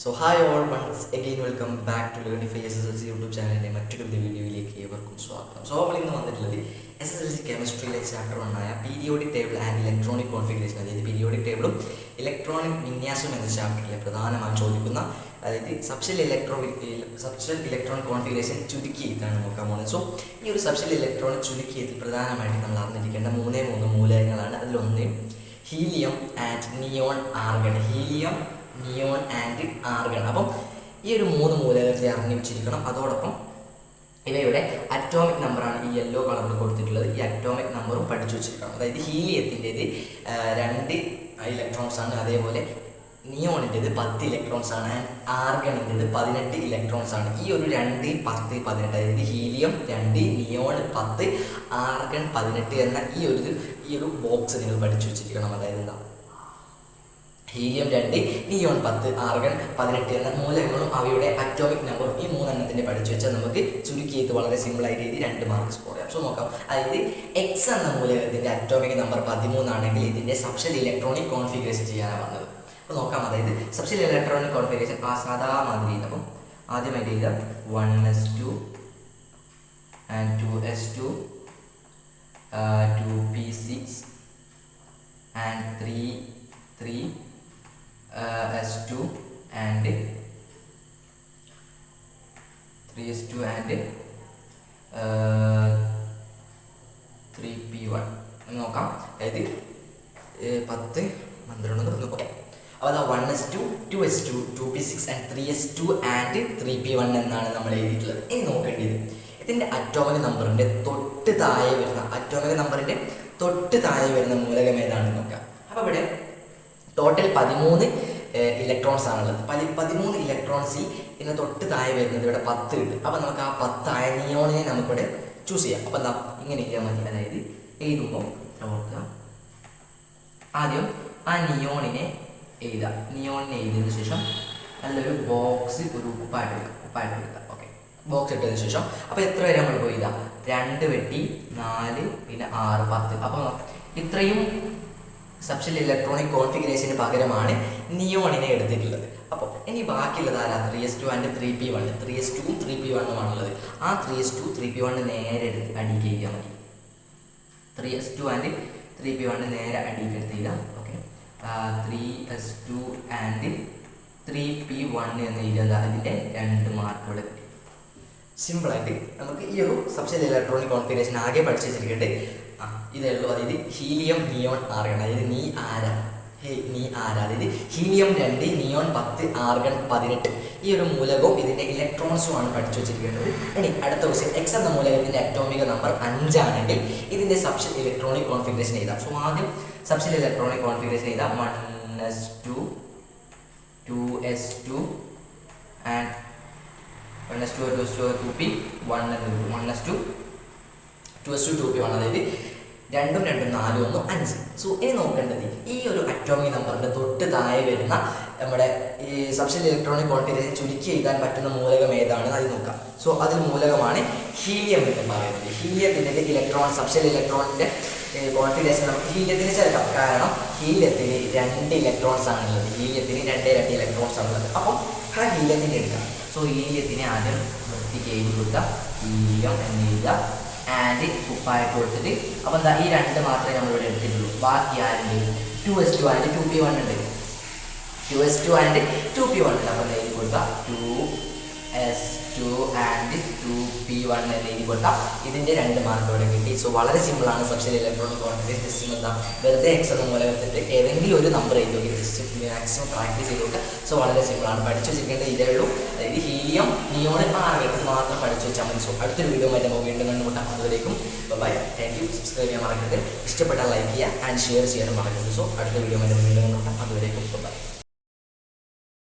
So hi all, once again welcome back to Learnify SSLC YouTube ചാനലിൻ്റെ മറ്റൊരു വീഡിയോയിലേക്ക് ഏവർക്കും സ്വാഗതം. സോ നമ്മൾ ഇന്ന് വന്നിട്ടുള്ളത് SSLC കെമിസ്ട്രിയിലെ ചാപ്റ്റർ 1 ആയ periodic table and electronic configuration, അതായത് പീരിയോഡിക് ടേബിളും ഇലക്ട്രോണിക് വിന്യാസവും എന്ന ചാപ്റ്ററിലെ പ്രധാനമായും ചോദിക്കുന്ന, അതായത് സബ്ഷൽ ഇലക്ട്രോണിക് കോൺഫിഗറേഷൻ ചുരുക്കി എഴുത്താണ് നോക്കാൻ പോകുന്നത്. സോ ഈ ഒരു സബ്ഷൽ ഇലക്ട്രോണിക് ചുരുക്കി എഴുത്തിൽ പ്രധാനമായിട്ട് നമ്മൾ അറിഞ്ഞിരിക്കേണ്ട മൂന്നേ മൂലകങ്ങളാണ്. അതിലൊന്ന് helium and neon argon. Helium, neon and argon. അപ്പം ഈ ഒരു മൂന്ന് മൂലകത്തെ അറിഞ്ഞു വെച്ചിരിക്കണം. അതോടൊപ്പം ഇവയുടെ അറ്റോമിക് നമ്പറാണ് ഈ യെല്ലോ കളറിൽ കൊടുത്തിട്ടുള്ളത്. ഈ അറ്റോമിക് നമ്പറും പഠിച്ചു വെച്ചിരിക്കണം. അതായത് ഹീലിയത്തിൻ്റെത് 2 ഇലക്ട്രോൺസ് ആണ്, അതേപോലെ നിയോണിൻ്റെത് 10 ഇലക്ട്രോൺസ് ആണ്, ആൻഡ് ആർഗണിൻ്റെത് 18 ഇലക്ട്രോൺസ് ആണ്. ഈ ഒരു 2, 10, 18, അതായത് ഹീലിയം 2, നിയോൺ 10, ആർഗൺ 18 എന്ന ഈ ഒരു ബോക്സ് നിങ്ങൾ പഠിച്ചു വെച്ചിരിക്കണം. അതായത് എന്താ, ഹീലിയം 2, നിയോൺ 10, ആർഗൺ 18 എന്ന മൂലകങ്ങളും അവയുടെ അറ്റോമിക് നമ്പറും ഈ മൂന്നെണ്ണത്തിൻ്റെ പഠിച്ചു വെച്ചാൽ നമുക്ക് ചുരുക്കിയത് വളരെ സിമ്പിളായിട്ട് എഴുതി 2 മാർക്ക് സ്കോർ ചെയ്യാം. സോ നോക്കാം. അതായത് എക്സ് എന്ന മൂലകത്തിൻ്റെ അറ്റോമിക് നമ്പർ 13 ആണെങ്കിൽ ഇതിൻ്റെ സബ്ഷൽ ഇലക്ട്രോണിക് കോൺഫിഗറേഷൻ ചെയ്യാനാണ് പറഞ്ഞത്. അപ്പോൾ നോക്കാം. അതായത് സബ്ഷൽ ഇലക്ട്രോണിക് കോൺഫിഗറേഷൻ സാധാ മാതിരി. അപ്പം ആദ്യമായിട്ട് എഴുതാം 1s2 and 2s2, 2p6 and 3s2 and 3p1 നോക്കാം. അതായത് 10, 12. ഓക്കെ. അപ്പോൾ അതാ 1s2, 2s2, 2p6 and 3s2 and 3p1 എന്നാണ് നമ്മൾ എഴുതിയിട്ടുള്ളത്. ഇനി നോക്കേണ്ടത് ഇതിൻ്റെ അറ്റോമിക് നമ്പറിൻ്റെ തൊട്ട് താഴെ വരുന്ന മൂലകം ഏതാണെന്ന് നോക്കാം. അപ്പോൾ ഇവിടെ ടോട്ടൽ 13 ഇലക്ട്രോൺസ് ആണുള്ളത്. 13 ഇലക്ട്രോൺസ് ഇതിന് തൊട്ട് താഴെ വരുന്നത് ഇവിടെ 10 ഉണ്ട്. അപ്പോൾ നമുക്ക് ആ 10 ആയ നിയോണിനെ നമുക്കിവിടെ ചൂസ് ചെയ്യാം. അപ്പോൾ എന്താ, ഇങ്ങനെ ചെയ്യാൻ മതി. അതായത് എഴുതുമ്പോൾ നോക്കുക, ആദ്യം ആ നിയോണിനെ എഴുതിയതിന് ശേഷം നല്ലൊരു ബോക്സ്, ഒരു ഉപ്പായിട്ട് എടുക്കുക. ഓക്കെ, ബോക്സ് ഇട്ടതിന് ശേഷം അപ്പോൾ എത്ര വരെ നമ്മൾ പോയി ഇതാ 2 വെട്ടി 4, പിന്നെ 6, 10. അപ്പോൾ ഇത്രയും സബ്ഷൽ ഇലക്ട്രോണിക് കോൺഫിഗറേഷന് പകരമാണ് നിയോണിനെ എടുത്തിട്ടുള്ളത്. അപ്പോൾ ഇനി ബാക്കിയുള്ളത് ആരാ? 3s2 and 3p1. 3s2 3p1 ആണുള്ളത്. ആ 3s2 3p1 നേരെ എടുത്ത് അടിക്ക് ചെയ്യാൻ മതി. 3s2 and 3p1 നേരെ അടിക്ക് എടുത്ത് ചെയ്താൽ ഓക്കെ. 3s2 and 3p1 എന്ന് എഴുതാൻ അതിൻ്റെ 2 മാർക്ക് ഇവിടെ കിട്ടി. സിമ്പിളായിട്ട് നമുക്ക് ഈ ഒരു സബ്ഷൽ ഇലക്ട്രോണിക് കോൺഫിഗറേഷൻ ആകെ പഠിച്ചു വെച്ചിരിക്കേണ്ടത് ഇതേ ഉള്ളൂ. അതായത് ഹീലിയം, നിയോൺ, ആർഗൺ. അതായത് നീ ആരാ, അതായത് ഹീലിയം 2, നിയോൺ 10, ആർഗൺ 18 ഈ ഒരു മൂലകവും ഇതിൻ്റെ ഇലക്ട്രോൺസുമാണ് പഠിച്ചു വെച്ചിരിക്കേണ്ടത്. ഇനി അടുത്ത ക്വസ്റ്റ്യൻ, എക്സ് എന്ന മൂലകത്തിൻ്റെ അറ്റോമിക നമ്പർ 5 ആണെങ്കിൽ ഇതിൻ്റെ സബ്ഷൽ ഇലക്ട്രോണിക് കോൺഫിഗറേഷൻ എഴുതാം. സോ ആദ്യം സബ്ഷൽ ഇലക്ട്രോണിക് കോൺഫിഗറേഷൻ എഴുതാം. 1s2, 2s2 and 1s2, 2p1 എന്ന് കിട്ടും. 1s2, 2s2, 2p1, അതായത് 2, 2, 4, 1, 5. സോ ഇനി നോക്കേണ്ടത് ഈ ഒരു അറ്റോമിക് നമ്പറിൻ്റെ തൊട്ട് താഴെ വരുന്ന നമ്മുടെ ഈ സബ്ഷൽ ഇലക്ട്രോണിക് കോൺഫിഗറേഷൻ ചുരുക്കി എഴുതാൻ പറ്റുന്ന മൂലകം ഏതാണെന്ന് അത് നോക്കാം. സോ അതിൽ മൂലകമാണ് ഹീലിയം എന്ന് പറയുന്നത്. ഹീലിയത്തിൻ്റെ സബ്ഷൽ ഇലക്ട്രോണിൻ്റെ കോൺഫിഗറേഷൻ നമുക്ക് ഹീലിയത്തിന് ചേർക്കാം. കാരണം ഹീലിയത്തിന് 2 ഇലക്ട്രോൺസ് ആണുള്ളത്. ഹീലിയത്തിന് 2 ഇലക്ട്രോൺസ് ആണുള്ളത്. അപ്പം ആ ഹീലിയത്തിൻ്റെ എടുക്കാം. സോ ഹീലിയത്തിനെ ആദ്യം വൃത്തിക്ക് എഴുതി കൊടുക്കാം. ഹീലിയം എന്ന് എഴുതാം. ആൻഡ് ഉപ്പായിട്ട് കൊടുത്തിട്ട് അപ്പോൾ എന്താ, ഈ 2 മാത്രമേ നമ്മളിവിടെ എടുത്തിട്ടുള്ളൂ. ബാക്കി ആരുണ്ട്? 2s2 and 2p1 ഉണ്ട്. 2s2 and 2p1 ഉണ്ട്. അപ്പോൾ എഴുതി കൊടുക്കാം 2s2 and 2p1 എന്ന് എഴുതി കൊടുക്കാം. ഇതിൻ്റെ 2 മാർക്ക് ഇവിടെ കിട്ടി. സോ വളരെ സിമ്പിളാണ് സബ്ഷൽ ഇലക്ട്രോണിക് കോൺഫിഗറേഷൻ. ജസ്റ്റ് എന്താ, വെറുതെ എക്സ് എന്ന മൂലകത്തിട്ട് ഏതെങ്കിലും ഒരു നമ്പർ എഴുതി നോക്കി ജസ്റ്റ് മാക്സിമം പ്രാക്ടീസ് ചെയ്ത് കൊടുക്കുക. സോ വളരെ സിമ്പിളാണ്. പഠിച്ചു വെച്ചിരിക്കേണ്ടത് ഇതേ ഉള്ളൂ. അതായത് ഹീലിയം, നിയോൺ, ആർഗൺ മാത്രം പഠിച്ചു വെച്ചാൽ മതി. സോ അടുത്തൊരു വീഡിയോ ആയിട്ട് നമുക്ക് വീണ്ടും കണ്ടുമുട്ടാം. അതുവരേക്കും ബൈ. Thank you. സബ്സ്ക്രൈബ് ചെയ്യാൻ മറക്കരുത്. ഇഷ്ടപ്പെട്ടാൽ ലൈക്ക് ചെയ്യുക ആൻഡ് ഷെയർ ചെയ്യാനും മറക്കരുത്. സോ അടുത്ത വീഡിയോ ആയിട്ട് വീണ്ടും കണ്ടുമുട്ടാം. അതുവരേക്കും ബൈ.